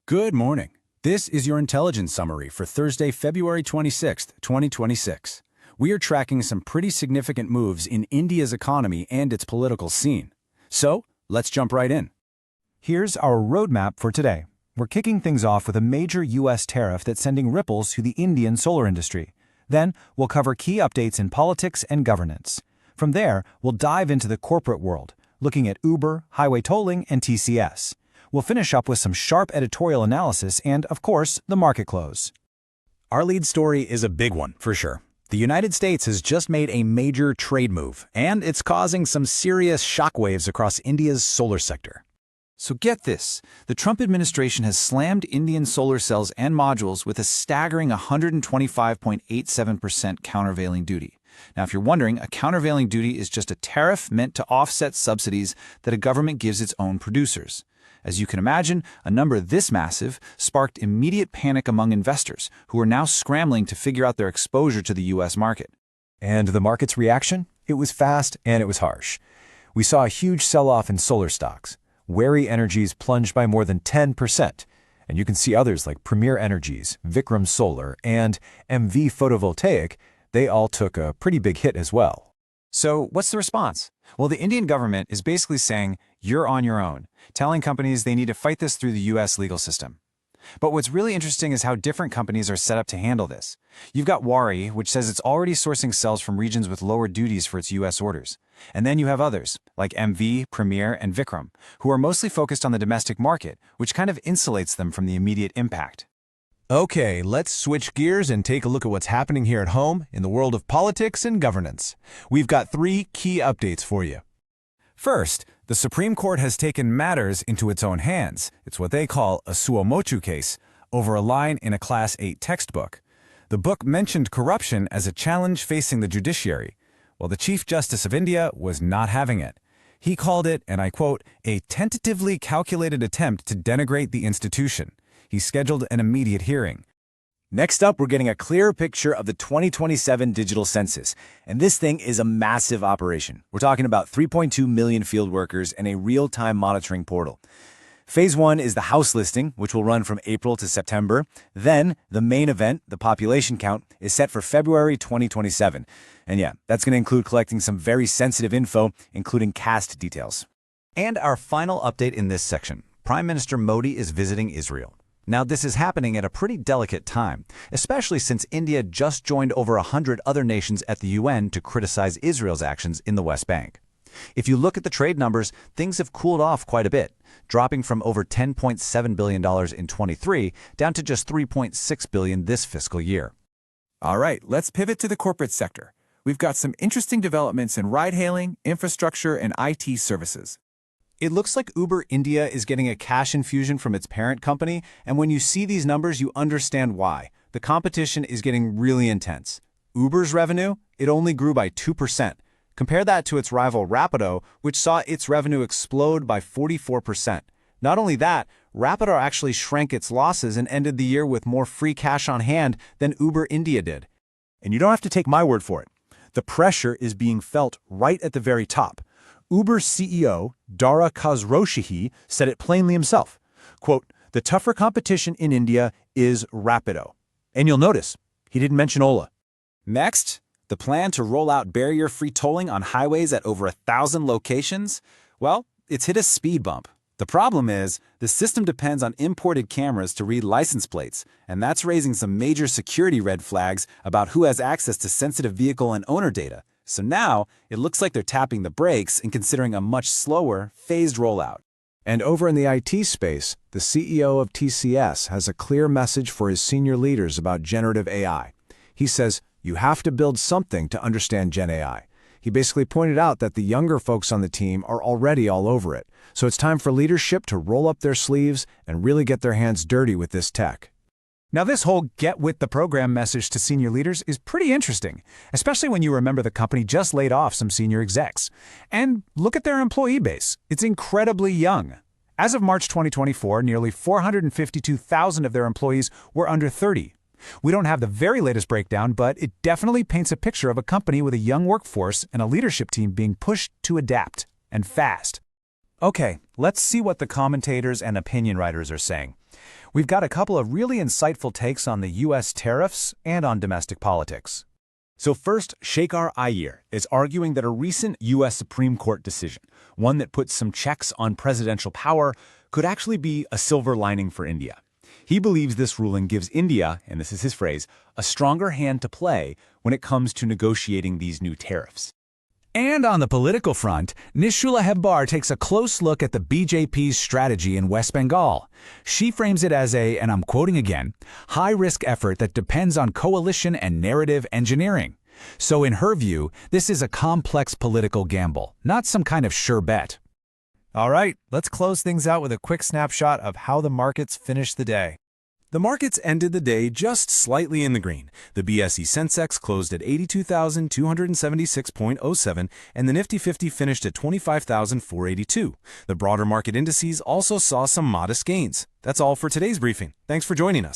Good morning. This is your intelligence summary for Thursday, February 26, 2026. We are tracking some pretty significant moves in India's economy and its political scene. So, let's jump right in. Here's our roadmap for today. We're kicking things off with a major U.S. tariff that's sending ripples through the Indian solar industry. Then, we'll cover key updates in politics and governance. From there, we'll dive into the corporate world, looking at Uber, highway tolling, and TCS. We'll finish up with some sharp editorial analysis and, of course, the market close. Our lead story is a big one, for sure. The United States has just made a major trade move, and it's causing some serious shockwaves across India's solar sector. So get this, the Trump administration has slammed Indian solar cells and modules with a staggering 125.87% countervailing duty. Now, if you're wondering, a countervailing duty is just a tariff meant to offset subsidies that a government gives its own producers. As you can imagine, a number this massive sparked immediate panic among investors, who are now scrambling to figure out their exposure to the U.S. market. And the market's reaction? It was fast and it was harsh. We saw a huge sell-off in solar stocks. Wary Energies plunged by more than 10%. And you can see others like Premier Energies, Vikram Solar, and MV Photovoltaic. They all took a pretty big hit as well. So what's the response? Well, the Indian government is basically saying, you're on your own, telling companies they need to fight this through the U.S. legal system. But what's really interesting is how different companies are set up to handle this. You've got Waaree, which says it's already sourcing cells from regions with lower duties for its U.S. orders. And then you have others, like MV, Premier, and Vikram, who are mostly focused on the domestic market, which kind of insulates them from the immediate impact. Okay, let's switch gears and take a look at what's happening here at home in the world of politics and governance. We've got 3 key updates for you. First, the Supreme Court has taken matters into its own hands. It's what they call a suo motu case, over a line in a Class 8 textbook. The book mentioned corruption as a challenge facing the judiciary, while the Chief Justice of India was not having it. He called it, and I quote, a tentatively calculated attempt to denigrate the institution. He scheduled an immediate hearing. Next up, we're getting a clearer picture of the 2027 digital census, and this thing is a massive operation. We're talking about 3.2 million field workers and a real-time monitoring portal. Phase 1 is the house listing, which will run from April to September. Then, the main event, the population count, is set for February 2027. And yeah, that's going to include collecting some very sensitive info, including caste details. And our final update in this section, Prime Minister Modi is visiting Israel. Now, this is happening at a pretty delicate time, especially since India just joined over 100 other nations at the UN to criticize Israel's actions in the West Bank. If you look at the trade numbers, things have cooled off quite a bit, dropping from over $10.7 billion in 23 down to just $3.6 billion this fiscal year. All right, let's pivot to the corporate sector. We've got some interesting developments in ride-hailing, infrastructure, and IT services. It looks like Uber India is getting a cash infusion from its parent company, and when you see these numbers, you understand why. The competition is getting really intense. Uber's revenue, it only grew by 2%. Compare that to its rival Rapido, which saw its revenue explode by 44%. Not only that, Rapido actually shrank its losses and ended the year with more free cash on hand than Uber India did. And you don't have to take my word for it. The pressure is being felt right at the very top. Uber's CEO, Dara Khosrowshahi, said it plainly himself. Quote, the tougher competition in India is Rapido. And you'll notice, he didn't mention Ola. Next, the plan to roll out barrier-free tolling on highways at over 1,000 locations? Well, it's hit a speed bump. The problem is, the system depends on imported cameras to read license plates, and that's raising some major security red flags about who has access to sensitive vehicle and owner data. So now, it looks like they're tapping the brakes and considering a much slower, phased rollout. And over in the IT space, the CEO of TCS has a clear message for his senior leaders about generative AI. He says, you have to build something to understand Gen AI. He basically pointed out that the younger folks on the team are already all over it. So it's time for leadership to roll up their sleeves and really get their hands dirty with this tech. Now, this whole get with the program message to senior leaders is pretty interesting, especially when you remember the company just laid off some senior execs. And look at their employee base. It's incredibly young. As of March 2024, nearly 452,000 of their employees were under 30. We don't have the very latest breakdown, but it definitely paints a picture of a company with a young workforce and a leadership team being pushed to adapt, and fast. Okay, let's see what the commentators and opinion writers are saying. We've got a couple of really insightful takes on the U.S. tariffs and on domestic politics. So first, Shekhar Iyer is arguing that a recent U.S. Supreme Court decision, one that puts some checks on presidential power, could actually be a silver lining for India. He believes this ruling gives India, and this is his phrase, a stronger hand to play when it comes to negotiating these new tariffs. And on the political front, Nishula Hebbar takes a close look at the BJP's strategy in West Bengal. She frames it as a, and I'm quoting again, high-risk effort that depends on coalition and narrative engineering. So in her view, this is a complex political gamble, not some kind of sure bet. All right, let's close things out with a quick snapshot of how the markets finished the day. The markets ended the day just slightly in the green. The BSE Sensex closed at 82,276.07, and the Nifty 50 finished at 25,482. The broader market indices also saw some modest gains. That's all for today's briefing. Thanks for joining us.